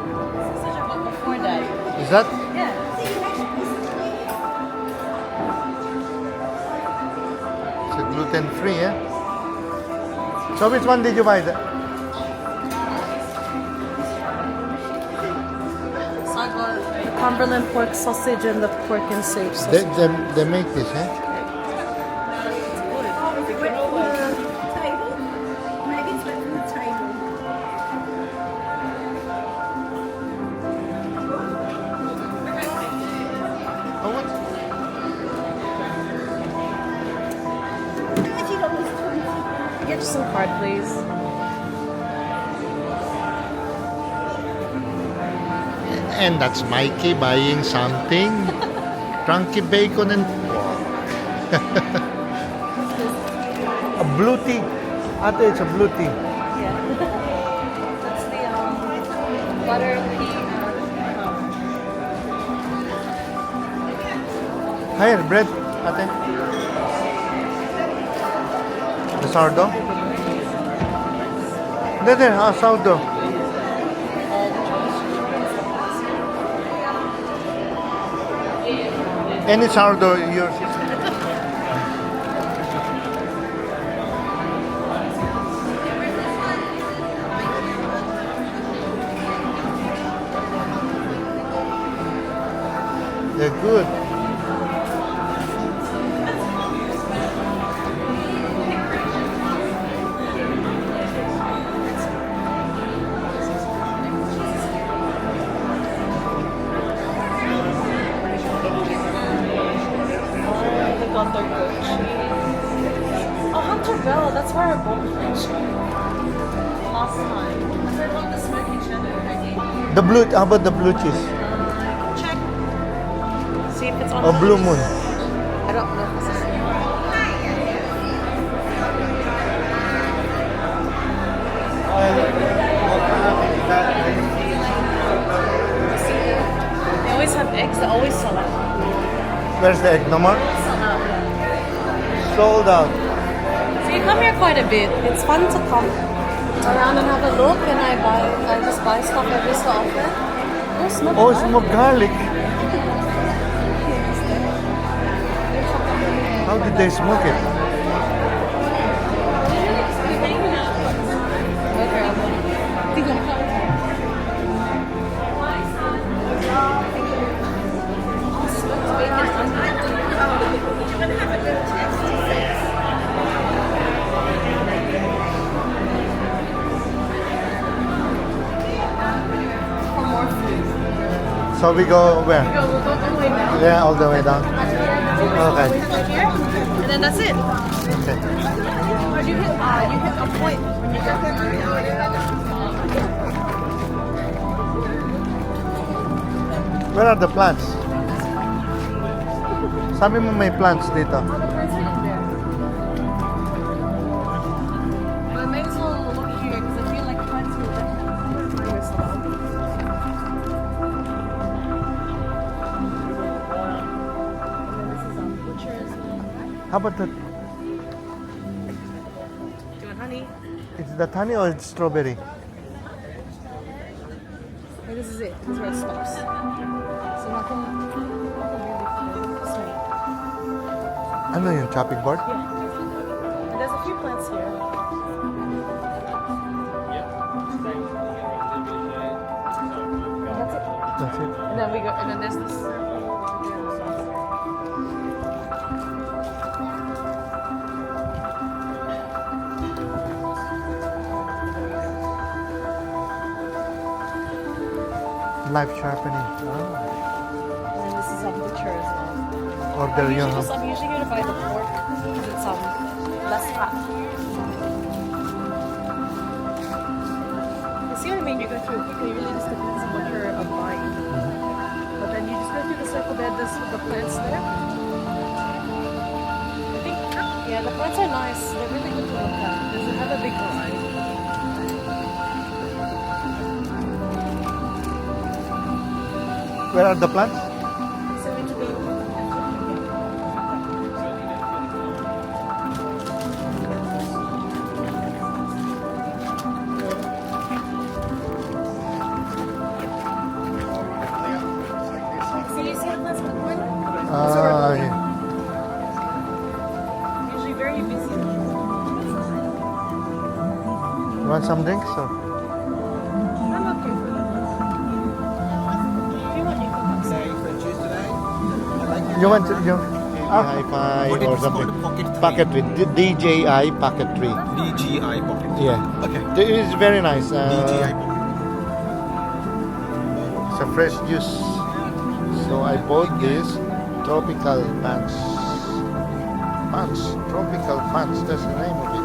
Before that. Is that? Yeah. It's gluten-free, eh? So which one did you buy? Cumberland pork sausage and the pork and soup They, sausage. they make this, eh? How much? Get you some card, please. And that's Mikey buying something. Crunchy bacon and a blue tea. Ate, it's a blue tea. Yeah. That's the butter pea. Here, bread. Ate. The sourdough. There, sourdough. Any sourdough yours? They're good. Oh, Hunter Bell, that's where I bought fish last time. I love the smoky cheddar. The blue, how about the blue cheese? Check. See if it's on. Or blue moon? I don't know if this is. They always have eggs, they always sell out. Where's the egg? No more? Sell out. Sold out. So you come here quite a bit. It's fun to come around and have a look, and I just buy stuff every so often. Oh, smoked Oh, garlic. smoked garlic. How did they smoke it? So we go where? We'll go all the way down. Yeah, all the way down. Okay. Here, and then that's it. Okay. Or you hit a point when you get Where are the plants? Sabi mo may plants dito. But I may as well look here because I feel like plants will definitely bring us along. And then this is butcher as well. How about the, Do you want honey? it's the honey or it's strawberry? Hey, this is it. This is where it stops. So nothing really sweet. Ano yung chopping board? Yeah. And there's a few plants here. That's it. That's it. And then we go, and then there's this. Life sharpening. And then this is a butcher as well. Order I'm yung... usually here to buy the pork because it's less fat. You see what I mean? You go through it quickly. It really just depends on what you're buying. But then you just go through the circle there. This with the plants there. I think yeah, the plants are nice. They're really good to look at. There's another big variety. Where are the plants? So into the very busy. You want some drinks or? I'm okay for that. If you want, you can come. Say for Tuesday. I like You want hi-fi What did or you call something? it? Pocket Pocket 3. DJI Pocket 3. DGI pocket. Yeah. Okay. It is very nice. DGI pocket. It's a fresh juice. So I bought this tropical pants. Tropical pants. That's the name of it.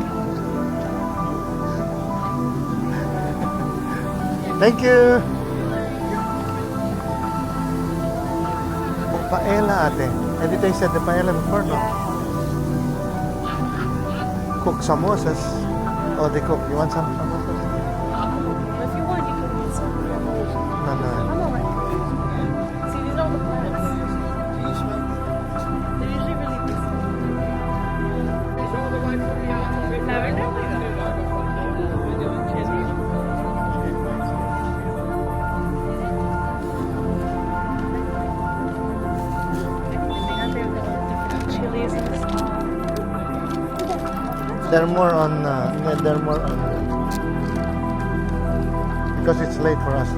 Thank you. Paella, ate. Have you tasted the paella before, no? Cook samosas. Oh, they cook. You want some samosas? If you want, you can get some. No, no. I'm alright. See, these are all the plants. They're usually really busy. Chilies and stuff. They're more on. They're more on. Because it's late for us.